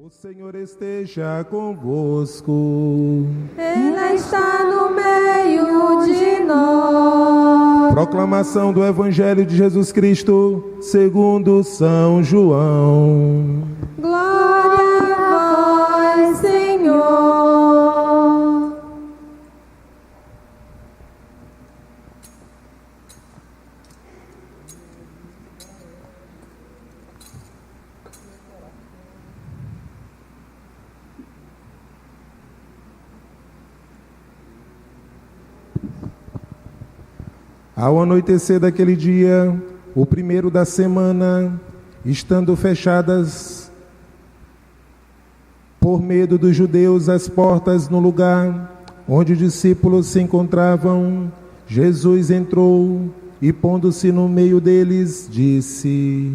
O Senhor esteja convosco. Ele está no meio de nós. Proclamação do Evangelho de Jesus Cristo, segundo São João. Glória a vós, Senhor. Ao anoitecer daquele dia, o primeiro da semana, estando fechadas por medo dos judeus as portas no lugar onde os discípulos se encontravam, Jesus entrou e, pondo-se no meio deles, disse: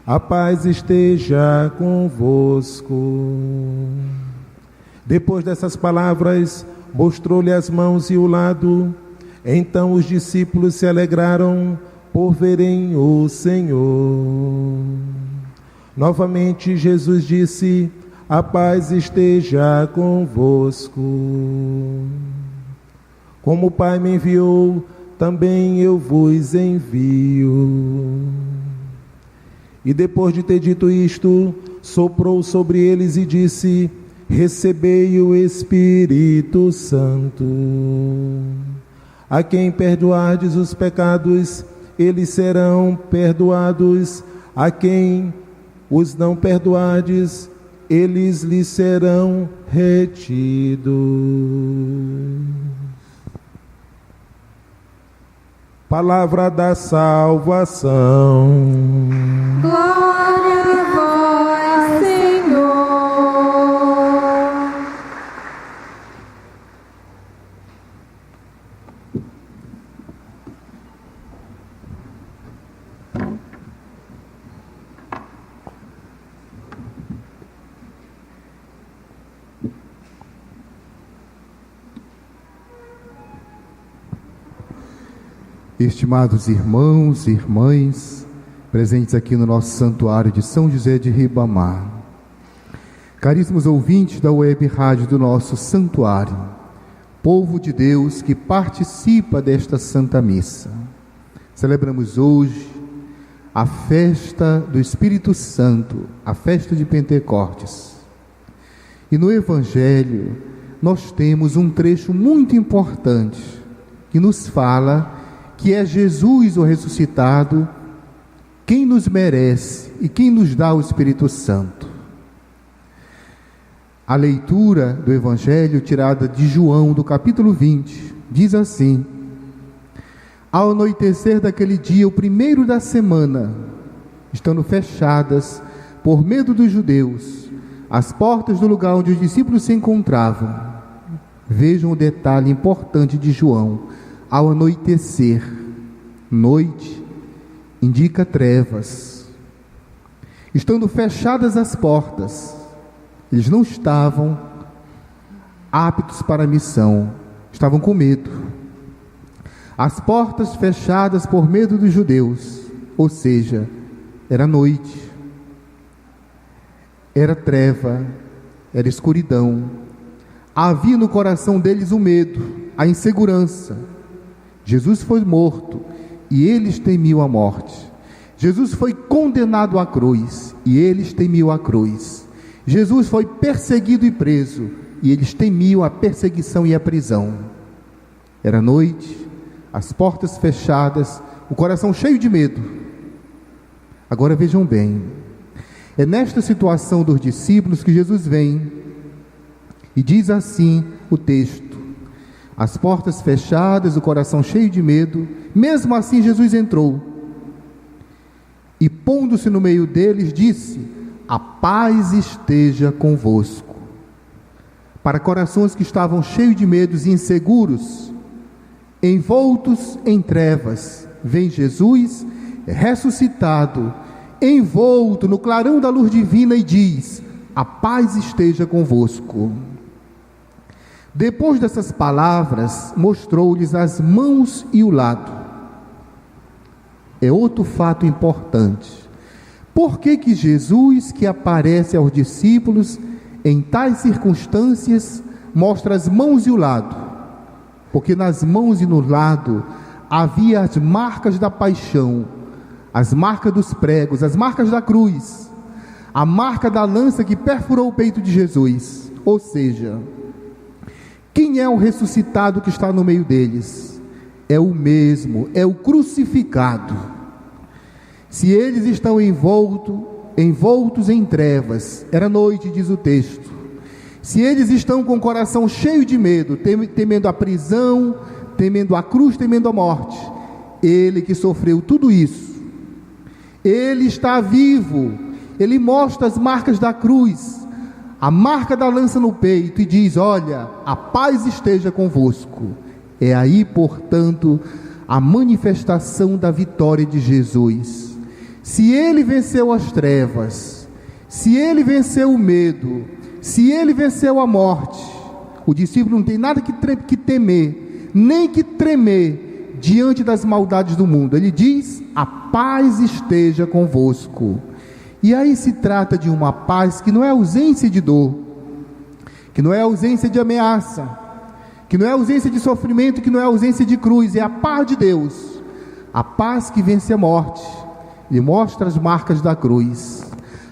a paz esteja convosco. Depois dessas palavras, mostrou-lhe as mãos e o lado. Então os discípulos se alegraram por verem o Senhor. Novamente Jesus disse: a paz esteja convosco. Como o Pai me enviou, também eu vos envio. E depois de ter dito isto, soprou sobre eles e disse: recebei o Espírito Santo. A quem perdoardes os pecados, eles serão perdoados. A quem os não perdoardes, eles lhes serão retidos. Palavra da salvação. Glória a vós, Senhor. Estimados irmãos e irmãs, presentes aqui no nosso santuário de São José de Ribamar, caríssimos ouvintes da web rádio do nosso santuário, povo de Deus que participa desta Santa Missa, celebramos hoje a festa do Espírito Santo, a festa de Pentecostes. E no Evangelho nós temos um trecho muito importante que nos fala que é Jesus o ressuscitado quem nos merece e quem nos dá o Espírito Santo. A leitura do Evangelho tirada de João, do capítulo 20, diz assim: ao anoitecer daquele dia, o primeiro da semana, estando fechadas, por medo dos judeus, as portas do lugar onde os discípulos se encontravam. Vejam o detalhe importante de João: ao anoitecer. Noite indica trevas. Estando fechadas as portas, eles não estavam aptos para a missão, estavam com medo. As portas fechadas por medo dos judeus, ou seja, era noite, era treva, era escuridão. Havia no coração deles o medo, a insegurança. Jesus foi morto e eles temiam a morte. Jesus foi condenado à cruz e eles temiam a cruz. Jesus foi perseguido e preso e eles temiam a perseguição e a prisão. Era noite, as portas fechadas, o coração cheio de medo. Agora vejam bem, é nesta situação dos discípulos que Jesus vem e diz assim o texto: as portas fechadas, o coração cheio de medo. Mesmo assim Jesus entrou e, pondo-se no meio deles, disse: a paz esteja convosco. Para corações que estavam cheios de medos e inseguros, envoltos em trevas, vem Jesus ressuscitado, envolto no clarão da luz divina, e diz: a paz esteja convosco. Depois dessas palavras, mostrou-lhes as mãos e o lado. É outro fato importante. por que que Jesus, que aparece aos discípulos em tais circunstâncias, mostra as mãos e o lado? Porque nas mãos e no lado havia as marcas da paixão, as marcas dos pregos, as marcas da cruz, a marca da lança que perfurou o peito de Jesus. Ou seja, quem é o ressuscitado que está no meio deles? É o mesmo, é o crucificado. Se eles estão envoltos em trevas, era noite, diz o texto. Se eles estão com o coração cheio de medo, temendo a prisão, temendo a cruz, temendo a morte, ele que sofreu tudo isso, ele está vivo, ele mostra as marcas da cruz, a marca da lança no peito, e diz: olha, a paz esteja convosco. É aí, portanto, a manifestação da vitória de Jesus. Se ele venceu as trevas, se ele venceu o medo, se ele venceu a morte, o discípulo não tem nada que temer, nem que tremer diante das maldades do mundo. Ele diz: a paz esteja convosco. E aí se trata de uma paz que não é ausência de dor, que não é ausência de ameaça, que não é ausência de sofrimento, que não é ausência de cruz. É a paz de Deus, a paz que vence a morte. Ele mostra as marcas da cruz,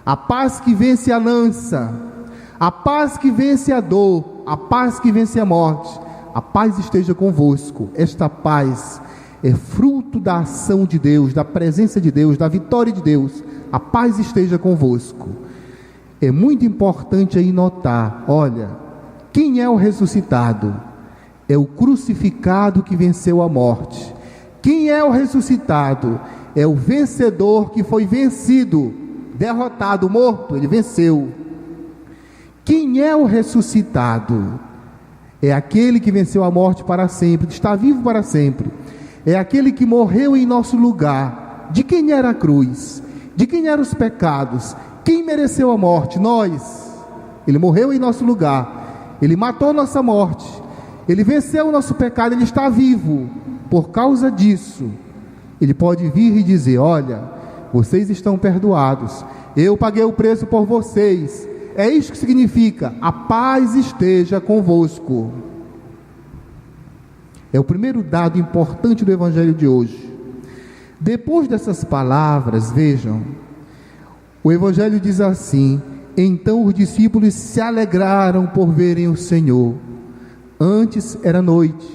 a paz que vence a lança, a paz que vence a dor, a paz que vence a morte. A paz esteja convosco. Esta paz é fruto da ação de Deus, da presença de Deus, da vitória de Deus. A paz esteja convosco. É muito importante aí notar, olha, quem é o ressuscitado? É o crucificado que venceu a morte. Quem é o ressuscitado? É o vencedor que foi vencido, derrotado, morto, ele venceu. Quem é o ressuscitado? É aquele que venceu a morte para sempre, que está vivo para sempre. É aquele que morreu em nosso lugar. De quem era a cruz? De quem eram os pecados? Quem mereceu a morte? Nós. Ele morreu em nosso lugar. Ele matou nossa morte. Ele venceu o nosso pecado. Ele está vivo. Por causa disso, ele pode vir e dizer: olha, vocês estão perdoados. Eu paguei o preço por vocês. É isso que significa: a paz esteja convosco. É o primeiro dado importante do Evangelho de hoje. Depois dessas palavras, vejam, o Evangelho diz assim: então os discípulos se alegraram por verem o Senhor. Antes era noite,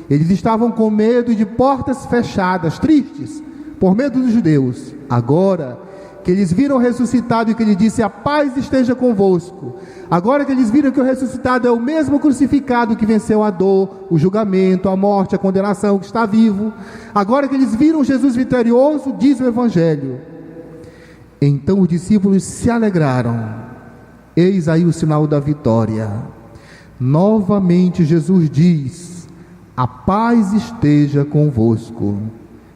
eles estavam com medo de portas fechadas, tristes, por medo dos judeus. Agora que eles viram o ressuscitado e que ele disse: a paz esteja convosco, agora que eles viram que o ressuscitado é o mesmo crucificado que venceu a dor, o julgamento, a morte, a condenação, que está vivo, agora que eles viram Jesus vitorioso, diz o Evangelho, então os discípulos se alegraram. Eis aí o sinal da vitória. Novamente Jesus diz: a paz esteja convosco.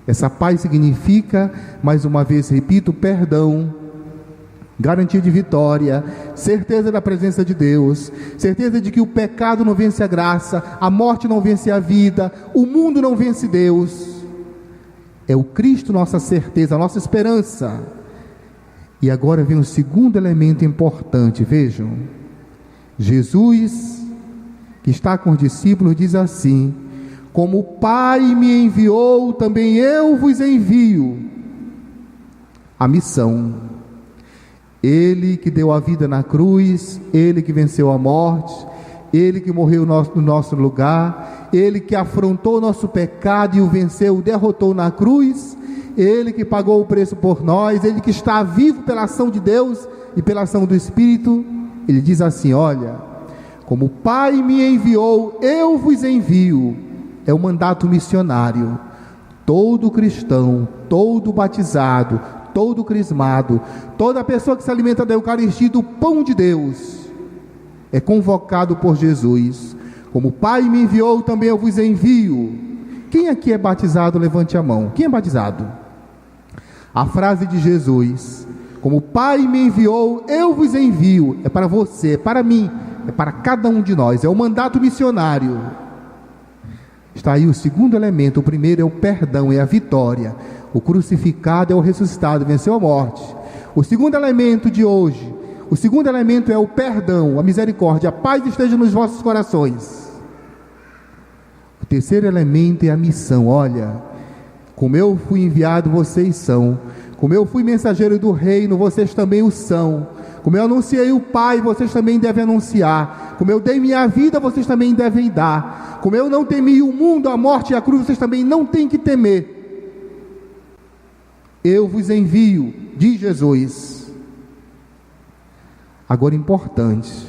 Essa paz significa, mais uma vez repito, perdão, garantia de vitória, certeza da presença de Deus, certeza de que o pecado não vence a graça, a morte não vence a vida, o mundo não vence Deus. É o Cristo nossa certeza, nossa esperança. E agora vem o segundo elemento importante, vejam. Jesus, que está com os discípulos, diz assim: como o Pai me enviou, também eu vos envio. A missão. Ele que deu a vida na cruz, Ele que venceu a morte, Ele que morreu no nosso lugar, Ele que afrontou o nosso pecado e o venceu, o derrotou na cruz, Ele que pagou o preço por nós, Ele que está vivo pela ação de Deus e pela ação do Espírito. Ele diz assim: olha, como o Pai me enviou, eu vos envio. É o mandato missionário. Todo cristão, todo batizado, todo crismado, toda pessoa que se alimenta da Eucaristia, do pão de Deus, é convocado por Jesus. Como o Pai me enviou, também eu vos envio. Quem aqui é batizado? Levante a mão. Quem é batizado? A frase de Jesus: como o Pai me enviou, eu vos envio. É para você, é para mim, é para cada um de nós. É o mandato missionário. Está aí o segundo elemento. O primeiro é o perdão, é a vitória. O crucificado é o ressuscitado, venceu a morte. O segundo elemento de hoje, o segundo elemento é o perdão, a misericórdia. A paz esteja nos vossos corações. O terceiro elemento é a missão. Olha, como eu fui enviado, vocês são. Como eu fui mensageiro do reino, vocês também o são. Como eu anunciei o Pai, vocês também devem anunciar. Como eu dei minha vida, vocês também devem dar. Como eu não temi o mundo, a morte e a cruz, vocês também não têm que temer. Eu vos envio, diz Jesus. Agora, importante,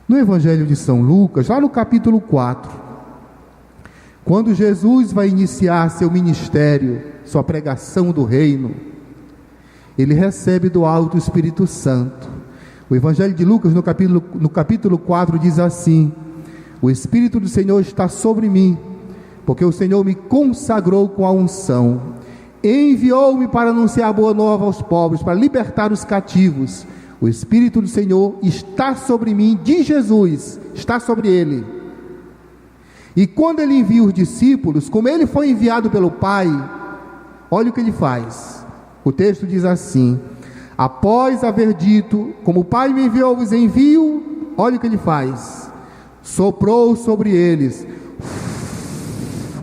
no Evangelho de São Lucas, lá no capítulo 4, quando Jesus vai iniciar seu ministério, sua pregação do reino, ele recebe do alto o Espírito Santo. O Evangelho de Lucas, no capítulo 4, diz assim: o Espírito do Senhor está sobre mim, porque o Senhor me consagrou com a unção, enviou-me para anunciar a boa nova aos pobres, para libertar os cativos. O Espírito do Senhor está sobre mim, diz Jesus, está sobre ele. E quando ele envia os discípulos, como ele foi enviado pelo Pai, olha o que ele faz. O texto diz assim: após haver dito, como o Pai me enviou, vos envio, olha o que ele faz. Soprou sobre eles,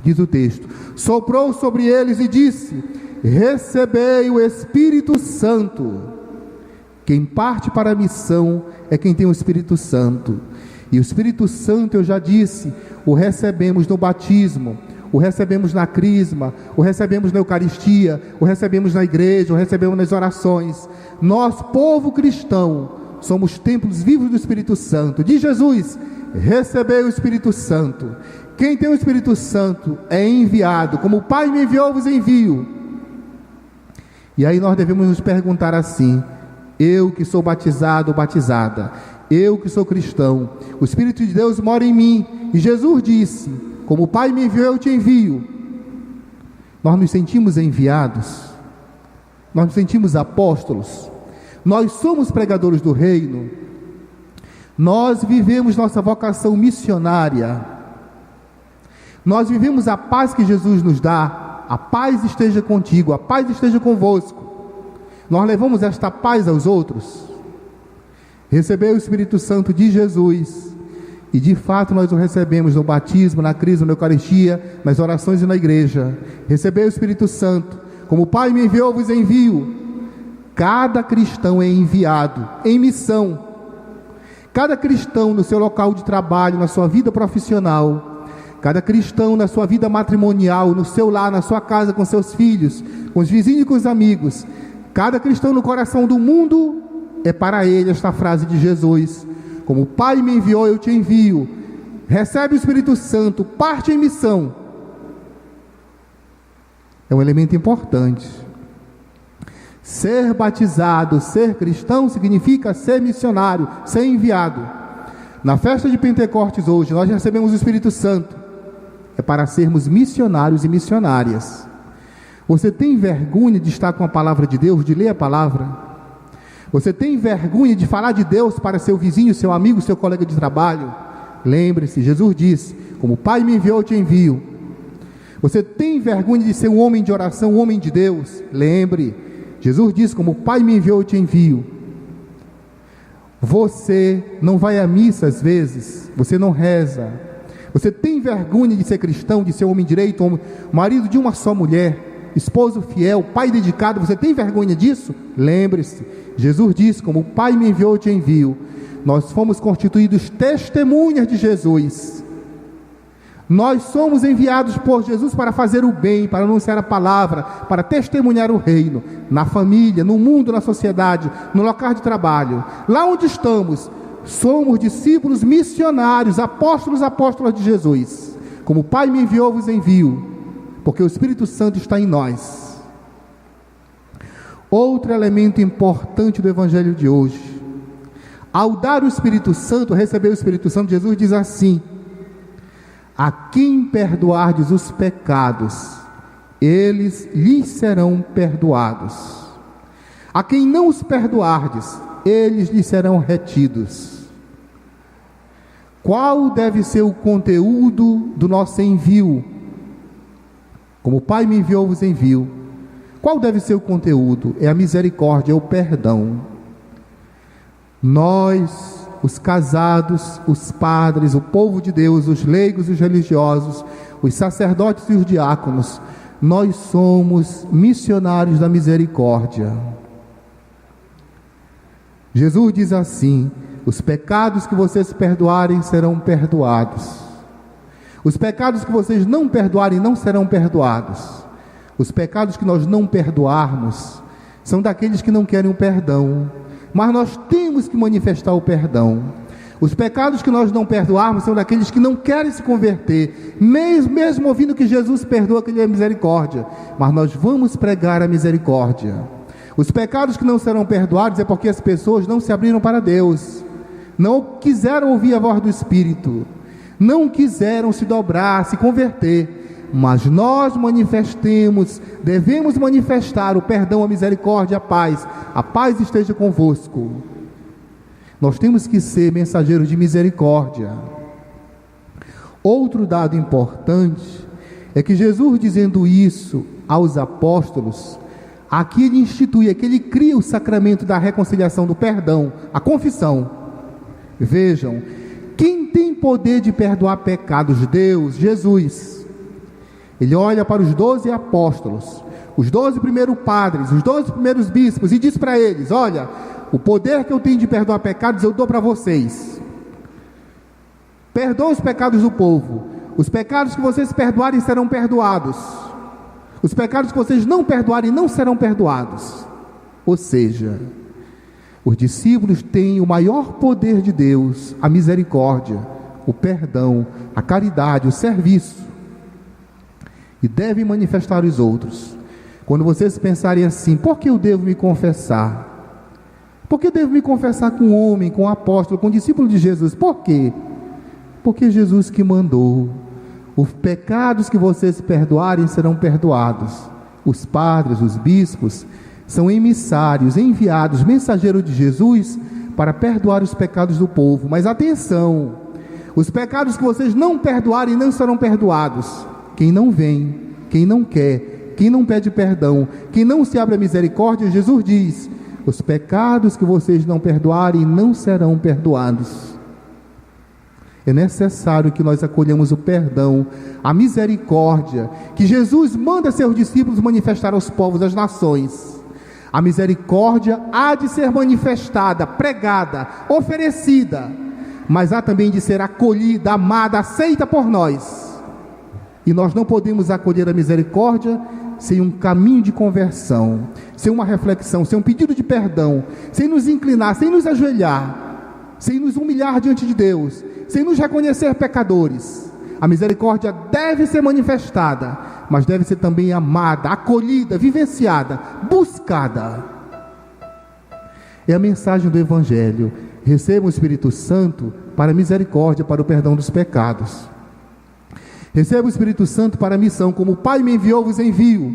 diz o texto, soprou sobre eles e disse: recebei o Espírito Santo. Quem parte para a missão é quem tem o Espírito Santo. E o Espírito Santo, eu já disse, o recebemos no batismo, o recebemos na crisma, o recebemos na Eucaristia, o recebemos na igreja, o recebemos nas orações. Nós, povo cristão, somos templos vivos do Espírito Santo. Diz Jesus: recebei o Espírito Santo. Quem tem o Espírito Santo é enviado. Como o Pai me enviou, vos envio. E aí nós devemos nos perguntar assim: eu que sou batizado ou batizada, eu que sou cristão, o Espírito de Deus mora em mim, e Jesus disse: como o Pai me enviou, eu te envio. Nós nos sentimos enviados, nós nos sentimos apóstolos, nós somos pregadores do reino, nós vivemos nossa vocação missionária, nós vivemos a paz que Jesus nos dá. A paz esteja contigo, a paz esteja convosco. Nós levamos esta paz aos outros. Receber o Espírito Santo de Jesus, e de fato nós o recebemos no batismo, na crisma, na Eucaristia, nas orações e na igreja. Receber o Espírito Santo, como o Pai me enviou, vos envio. Cada cristão é enviado em missão. Cada cristão no seu local de trabalho, na sua vida profissional, cada cristão na sua vida matrimonial, no seu lar, na sua casa, com seus filhos, com os vizinhos e com os amigos, cada cristão no coração do mundo, é para ele esta frase de Jesus: como o Pai me enviou, eu te envio. Recebe o Espírito Santo, parte em missão. É um elemento importante. Ser batizado, ser cristão, significa ser missionário, ser enviado. Na festa de Pentecostes hoje, nós recebemos o Espírito Santo. É para sermos missionários e missionárias. Você tem vergonha de estar com a palavra de Deus, de ler a palavra? Você tem vergonha de falar de Deus para seu vizinho, seu amigo, seu colega de trabalho? Lembre-se, Jesus disse: como o Pai me enviou, eu te envio. Você tem vergonha de ser um homem de oração, um homem de Deus? Lembre, Jesus disse: como o Pai me enviou, eu te envio. Você não vai à missa às vezes, você não reza. Você tem vergonha de ser cristão, de ser homem direito, marido de uma só mulher, esposo fiel, pai dedicado? Você tem vergonha disso? Lembre-se, Jesus disse: como o Pai me enviou, eu te envio. Nós fomos constituídos testemunhas de Jesus. Nós somos enviados por Jesus para fazer o bem, para anunciar a palavra, para testemunhar o reino, na família, no mundo, na sociedade, no local de trabalho. Lá onde estamos, somos discípulos missionários, apóstolas de Jesus. Como o Pai me enviou, vos envio, porque o Espírito Santo está em nós. Outro elemento importante do Evangelho de hoje: ao dar o Espírito Santo, receber o Espírito Santo, Jesus diz assim: a quem perdoardes os pecados, eles lhes serão perdoados. A quem não os perdoardes, eles lhes serão retidos. Qual deve ser o conteúdo do nosso envio? Como o Pai me enviou, vos envio. Qual deve ser o conteúdo? É a misericórdia, é o perdão. Nós, os casados, os padres, o povo de Deus, os leigos, os religiosos, os sacerdotes e os diáconos, nós somos missionários da misericórdia. Jesus diz assim: os pecados que vocês perdoarem serão perdoados. Os pecados que vocês não perdoarem não serão perdoados. Os pecados que nós não perdoarmos são daqueles que não querem o perdão, mas nós temos que manifestar o perdão. Os pecados que nós não perdoarmos são daqueles que não querem se converter, mesmo ouvindo que Jesus perdoa, que Ele é misericórdia, mas nós vamos pregar a misericórdia. Os pecados que não serão perdoados é porque as pessoas não se abriram para Deus, não quiseram ouvir a voz do Espírito, não quiseram se dobrar, se converter. Mas nós devemos manifestar o perdão, a misericórdia, a paz esteja convosco. Nós temos que ser mensageiros de misericórdia. Outro dado importante é que Jesus, dizendo isso aos apóstolos, aqui Ele institui, aqui Ele cria o sacramento da reconciliação, do perdão, a confissão. Vejam, quem tem poder de perdoar pecados? Deus, Jesus. Ele olha para os 12 apóstolos, os 12 primeiros padres, os 12 primeiros bispos, e diz para eles: olha, o poder que eu tenho de perdoar pecados eu dou para vocês. Perdoa os pecados do povo. Os pecados que vocês perdoarem serão perdoados. Os pecados que vocês não perdoarem não serão perdoados. Ou seja, os discípulos têm o maior poder de Deus, a misericórdia, o perdão, a caridade, o serviço, e devem manifestar os outros. Quando vocês pensarem assim: por que eu devo me confessar? Por que eu devo me confessar com um homem, com um apóstolo, com um discípulo de Jesus? Por quê? Porque Jesus que mandou. Os pecados que vocês perdoarem serão perdoados. Os padres, os bispos, são emissários, enviados, mensageiros de Jesus para perdoar os pecados do povo. Mas atenção, os pecados que vocês não perdoarem não serão perdoados. Quem não vem, quem não quer, quem não pede perdão, quem não se abre à misericórdia, Jesus diz: os pecados que vocês não perdoarem não serão perdoados. É necessário que nós acolhamos o perdão, a misericórdia, que Jesus manda seus discípulos manifestar aos povos, às nações. A misericórdia há de ser manifestada, pregada, oferecida, mas há também de ser acolhida, amada, aceita por nós. E nós não podemos acolher a misericórdia sem um caminho de conversão, sem uma reflexão, sem um pedido de perdão, sem nos inclinar, sem nos ajoelhar, sem nos humilhar diante de Deus, sem nos reconhecer pecadores. A misericórdia deve ser manifestada, mas deve ser também amada, acolhida, vivenciada, buscada. É a mensagem do Evangelho: receba o Espírito Santo para a misericórdia, para o perdão dos pecados. Receba o Espírito Santo para a missão. Como o Pai me enviou, vos envio.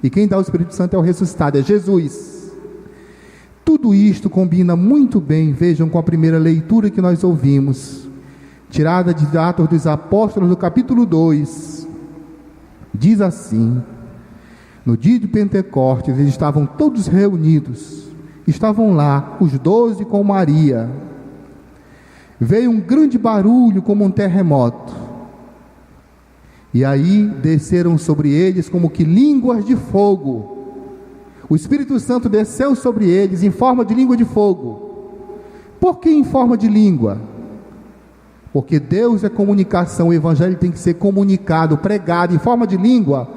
E quem dá o Espírito Santo é o ressuscitado, é Jesus. Tudo isto combina muito bem, vejam, com a primeira leitura que nós ouvimos, tirada de Atos dos Apóstolos, no capítulo 2. Diz assim: no dia de Pentecostes, eles estavam todos reunidos. Estavam lá os 12 com Maria. Veio um grande barulho como um terremoto. E aí desceram sobre eles como que línguas de fogo. O Espírito Santo desceu sobre eles em forma de língua de fogo. Por que em forma de língua? Porque Deus é comunicação. O Evangelho tem que ser comunicado, pregado. Em forma de língua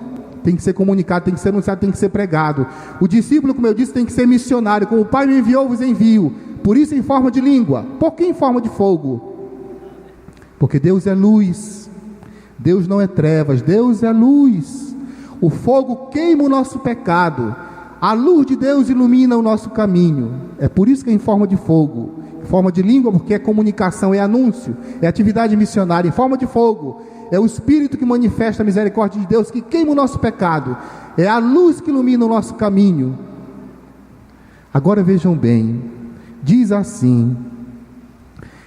tem que ser comunicado, tem que ser anunciado, tem que ser pregado. O discípulo, como eu disse, tem que ser missionário. Como o Pai me enviou, vos envio. Por isso em forma de língua. Por que em forma de fogo? Porque Deus é luz. Deus não é trevas, Deus é luz. O fogo queima o nosso pecado, a luz de Deus ilumina o nosso caminho. É por isso que é em forma de fogo. Em forma de língua, porque é comunicação, é anúncio, é atividade missionária. Em forma de fogo, é o Espírito que manifesta a misericórdia de Deus, que queima o nosso pecado, é a luz que ilumina o nosso caminho. Agora vejam bem, diz assim: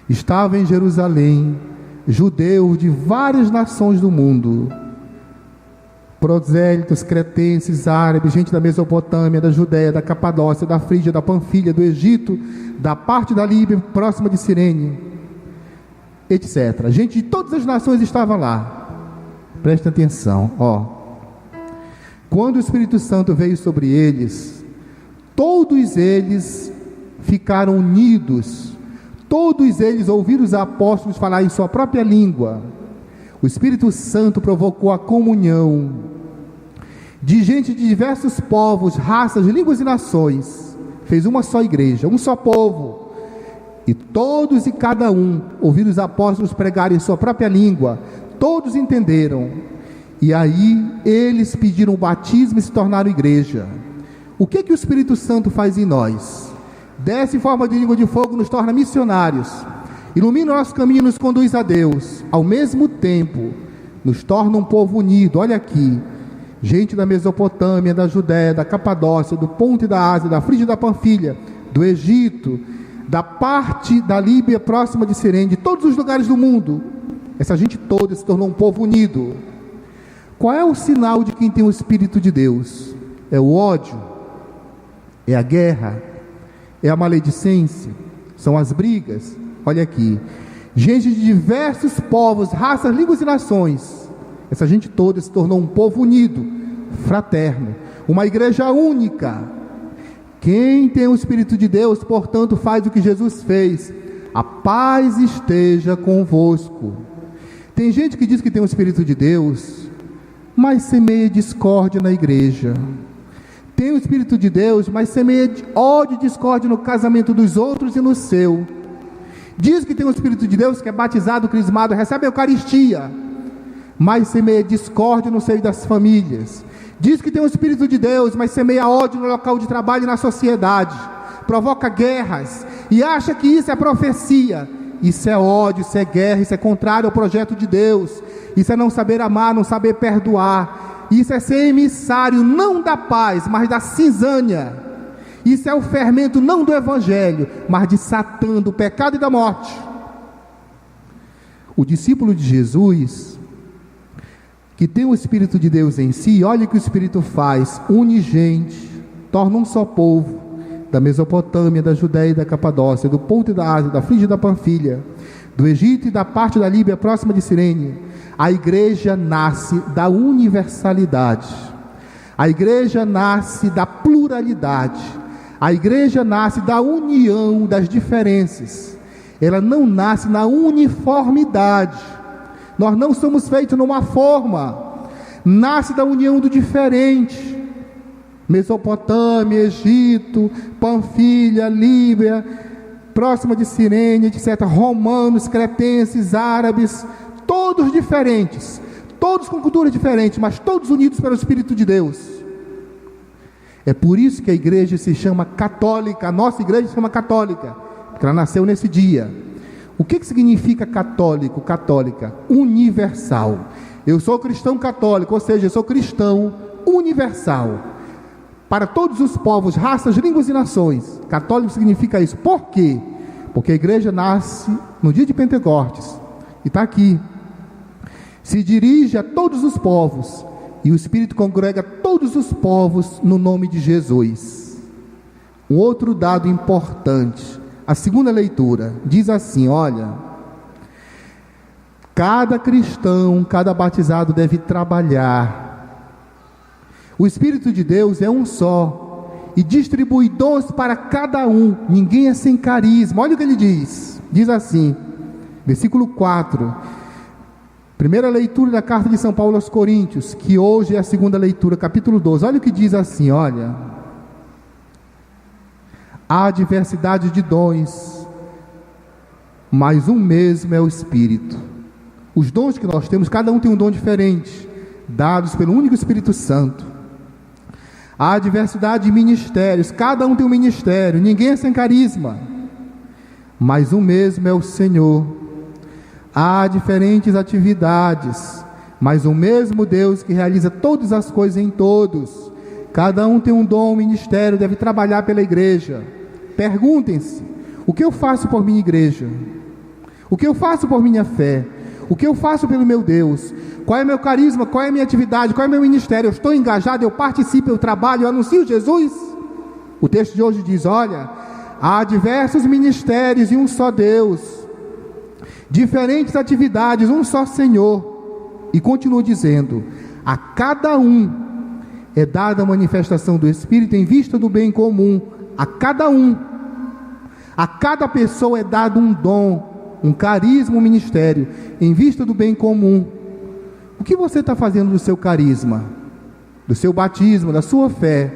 estava em Jerusalém judeus de várias nações do mundo. prosélitos, cretenses, árabes, gente da Mesopotâmia, da Judéia, da Capadócia, da Frígia, da Panfilha, do Egito, da parte da Líbia, próxima de Cirene, etc. Gente de todas as nações estava lá. Presta atenção, ó. Quando o Espírito Santo veio sobre eles, todos eles ficaram unidos, todos eles ouviram os apóstolos falar em sua própria língua. O Espírito Santo provocou a comunhão de gente de diversos povos, raças, línguas e nações. Fez uma só igreja, um só povo. E todos e cada um ouviram os apóstolos pregarem em sua própria língua. Todos entenderam. E aí eles pediram o batismo e se tornaram igreja. O que o Espírito Santo faz em nós? Desce em forma de língua de fogo, nos torna missionários. Ilumina o nosso caminho e nos conduz a Deus. Ao mesmo tempo, nos torna um povo unido. Olha aqui, gente da Mesopotâmia, da Judéia, da Capadócia, do Ponto da Ásia, da Frígia e da Panfilha, do Egito, da parte da Líbia próxima de Cirene, de todos os lugares do mundo. Essa gente toda se tornou um povo unido. Qual é o sinal de quem tem o Espírito de Deus? É o ódio? É a guerra? É a maledicência? São as brigas? Olha aqui, gente de diversos povos, raças, línguas e nações. Essa gente toda se tornou um povo unido, fraterno, uma igreja única. Quem tem o Espírito de Deus, portanto, faz o que Jesus fez: a paz esteja convosco. Tem gente que diz que tem o Espírito de Deus, mas semeia discórdia na igreja. Tem o Espírito de Deus, mas semeia ódio e discórdia no casamento dos outros e no seu. Diz que tem o Espírito de Deus, que é batizado, crismado, recebe a Eucaristia, mas semeia discórdia no seio das famílias. Diz que tem o Espírito de Deus, mas semeia ódio no local de trabalho e na sociedade, provoca guerras, e acha que isso é profecia. Isso é ódio, isso é guerra, isso é contrário ao projeto de Deus. Isso é não saber amar, não saber perdoar. Isso é ser emissário não da paz, mas da cisânia. Isso é o fermento não do Evangelho, mas de Satã, do pecado e da morte. O discípulo de Jesus, que tem o Espírito de Deus em si, olha o que o Espírito faz: une gente, torna um só povo, da Mesopotâmia, da Judéia e da Capadócia, do Ponto da Ásia, da Frígia e da Panfilha, do Egito e da parte da Líbia próxima de Cirene. A igreja nasce da universalidade, a igreja nasce da pluralidade, a igreja nasce da união das diferenças. Ela não nasce na uniformidade. Nós não somos feitos numa forma. Nasce da união do diferente. Mesopotâmia, Egito, Panfilha, Líbia, próxima de Cirene, etc. Romanos, cretenses, árabes, todos diferentes, todos com cultura diferente, mas todos unidos pelo Espírito de Deus. É por isso que a igreja se chama católica. A nossa igreja se chama católica, porque ela nasceu nesse dia. O que significa católico, católica? Universal. Eu sou cristão católico, ou seja, eu sou cristão universal, para todos os povos, raças, línguas e nações. Católico significa isso. Por quê? Porque a igreja nasce no dia de Pentecostes, e está aqui, se dirige a todos os povos, e o Espírito congrega todos os povos no nome de Jesus. Um outro dado importante, a segunda leitura, diz assim, olha: cada cristão, cada batizado deve trabalhar. O Espírito de Deus é um só, e distribui dons para cada um, ninguém é sem carisma. Olha o que ele diz assim, versículo 4, primeira leitura da carta de São Paulo aos Coríntios, que hoje é a segunda leitura, capítulo 12, olha o que diz assim, olha: há diversidade de dons, mas um mesmo é o Espírito. Os dons que nós temos, cada um tem um dom diferente, dados pelo único Espírito Santo. Há diversidade de ministérios, cada um tem um ministério, ninguém é sem carisma, mas um mesmo é o Senhor. Há diferentes atividades, mas o mesmo Deus que realiza todas as coisas em todos. Cada um tem um dom, um ministério, deve trabalhar pela igreja. Perguntem-se: o que eu faço por minha igreja? O que eu faço por minha fé? O que eu faço pelo meu Deus? Qual é meu carisma? Qual é a minha atividade? Qual é meu ministério? Eu estou engajado, eu participo, eu trabalho, eu anuncio Jesus? O texto de hoje diz: olha, há diversos ministérios e um só Deus, diferentes atividades, um só Senhor. E continua dizendo: a cada um é dada a manifestação do Espírito em vista do bem comum. A cada um, a cada pessoa é dado um dom, um carisma, um ministério, em vista do bem comum. O que você está fazendo do seu carisma, do seu batismo, da sua fé?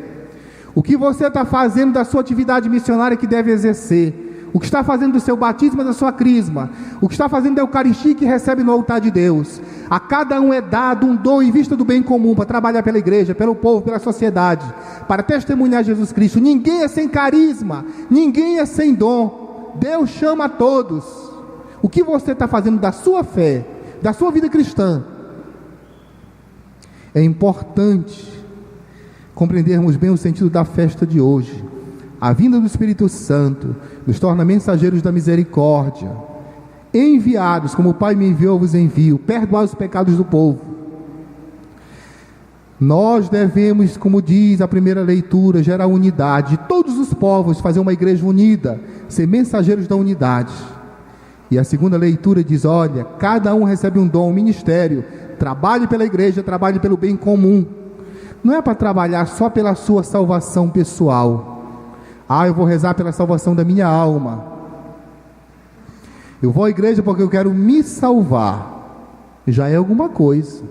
O que você está fazendo da sua atividade missionária que deve exercer? O que está fazendo do seu batismo, da sua crisma? O que está fazendo da Eucaristia que recebe no altar de Deus? A cada um é dado um dom em vista do bem comum, para trabalhar pela igreja, pelo povo, pela sociedade, para testemunhar Jesus Cristo. Ninguém é sem carisma, ninguém é sem dom. Deus chama a todos. O que você está fazendo da sua fé, da sua vida cristã? É importante compreendermos bem o sentido da festa de hoje. A vinda do Espírito Santo nos torna mensageiros da misericórdia, enviados, como o Pai me enviou, eu vos envio, perdoar os pecados do povo. Nós devemos, como diz a primeira leitura, gerar unidade de todos os povos, fazer uma igreja unida, ser mensageiros da unidade. E a segunda leitura diz: olha, cada um recebe um dom, um ministério, trabalhe pela igreja, trabalhe pelo bem comum. Não é para trabalhar só pela sua salvação pessoal. Eu vou rezar pela salvação da minha alma. Eu vou à igreja porque eu quero me salvar. Já é alguma coisa.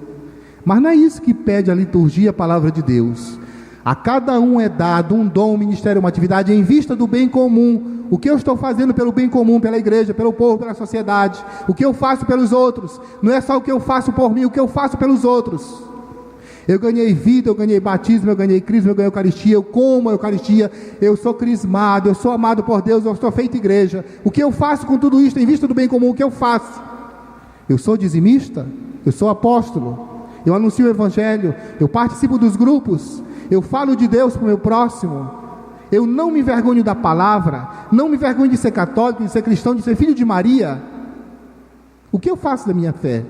Mas não é isso que pede a liturgia, a palavra de Deus. A cada um é dado um dom, um ministério, uma atividade em vista do bem comum. O que eu estou fazendo pelo bem comum, pela igreja, pelo povo, pela sociedade. O que eu faço pelos outros. Não é só o que eu faço por mim, o que eu faço pelos outros. Eu ganhei vida, eu ganhei batismo, eu ganhei crisma, eu ganhei Eucaristia, eu como a Eucaristia, eu sou crismado, eu sou amado por Deus, eu estou feito igreja. O que eu faço com tudo isso, em vista do bem comum, o que eu faço? Eu sou dizimista, eu sou apóstolo, eu anuncio o Evangelho, eu participo dos grupos, eu falo de Deus para o meu próximo, eu não me envergonho da palavra, não me envergonho de ser católico, de ser cristão, de ser filho de Maria. O que eu faço da minha fé?